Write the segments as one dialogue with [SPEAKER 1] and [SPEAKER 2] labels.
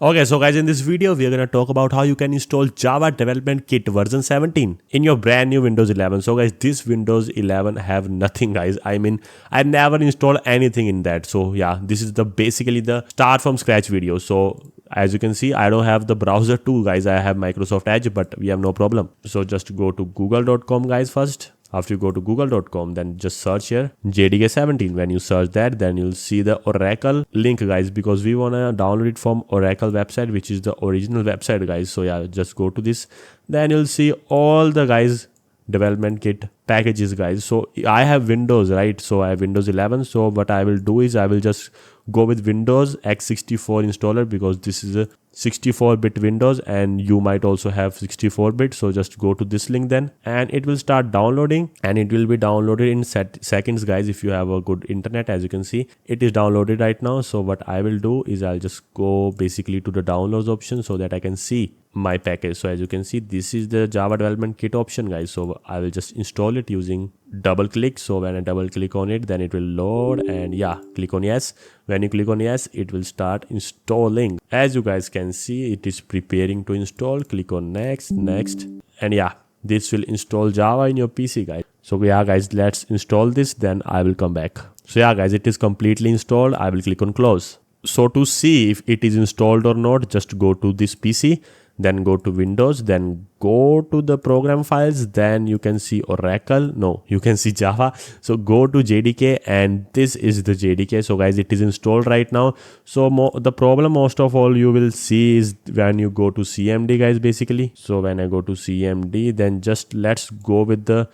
[SPEAKER 1] Okay, so guys, in this video, we are going to talk about how you can install Java Development Kit version 17 in your brand new Windows 11. So guys, this Windows 11 have nothing, guys. I mean, I never installed anything in that. So yeah, this is the basically the start from scratch video. So as you can see, I don't have the browser too, guys. I have Microsoft Edge, but we have no problem. So just go to google.com, guys, first. After you go to google.com, then just search here JDK 17. When you search that, then you'll see the Oracle link, guys, because we want to download it from Oracle website, which is the original website, guys. So yeah, just go to this. Then you'll see all the guys development kit packages, guys. So I have Windows, right? So I have Windows 11. So what I will do is I will just go with Windows x64 installer, because this is a 64-bit Windows and you might also have 64-bit. So just go to this link then, and it will start downloading, and it will be downloaded in seconds, guys, if you have a good internet. As you can see, it is downloaded right now. So what I will do is I'll just go basically to the downloads option so that I can see my package. So as you can see, this is the Java Development Kit option, guys. So I will just install it using double click. So when I double click on it, then it will load, and yeah, click on yes. When you click on yes, it will start installing. As you guys can see, it is preparing to install. Click on next, and yeah, this will install Java in your PC, guys. So yeah, guys, let's install this, then I will come back. So yeah, guys, it is completely installed. I will click on close. So to see if it is installed or not, just go to this PC, then go to Windows, then go to the program files, then you can see Oracle. No, you can see Java. So go to JDK, and this is the JDK. So guys, it is installed right now. So the problem most of all you will see is when you go to CMD, guys, basically. So when I go to CMD, then just let's go with the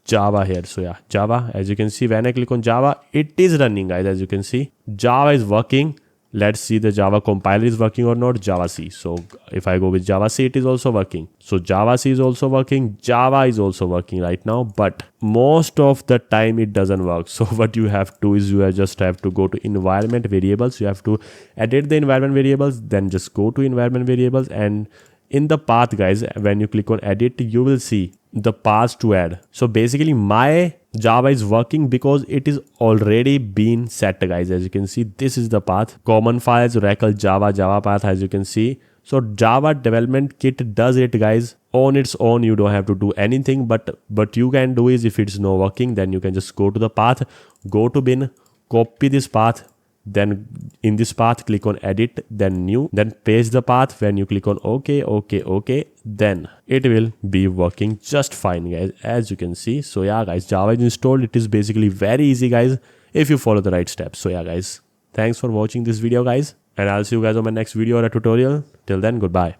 [SPEAKER 1] Java here. So yeah, Java, as you can see, when I click on Java, it is running, guys. As you can see, Java is working. Let's see the Java compiler is working or not. Java C. So if I go with Java C, it is also working. So Java C is also working. Java is also working right now, but most of the time it doesn't work. So what you have to do is you just have to go to environment variables. You have to edit the environment variables, then just go to environment variables, and in the path, guys, when you click on edit, you will see the path to add. So basically my Java is working because it is already been set, guys. As you can see, this is the path, common files, Oracle, Java path, as you can see. So Java Development Kit does it, guys, on its own. You don't have to do anything, but you can do is, if it's not working, then you can just go to the path, go to bin, copy this path, then in this path click on edit, then new, then paste the path. When you click on OK, then it will be working just fine, guys, as you can see. So yeah, guys, Java is installed. It is basically very easy, guys, if you follow the right steps. So yeah, guys, thanks for watching this video, guys, and I'll see you guys on my next video or a tutorial. Till then, goodbye.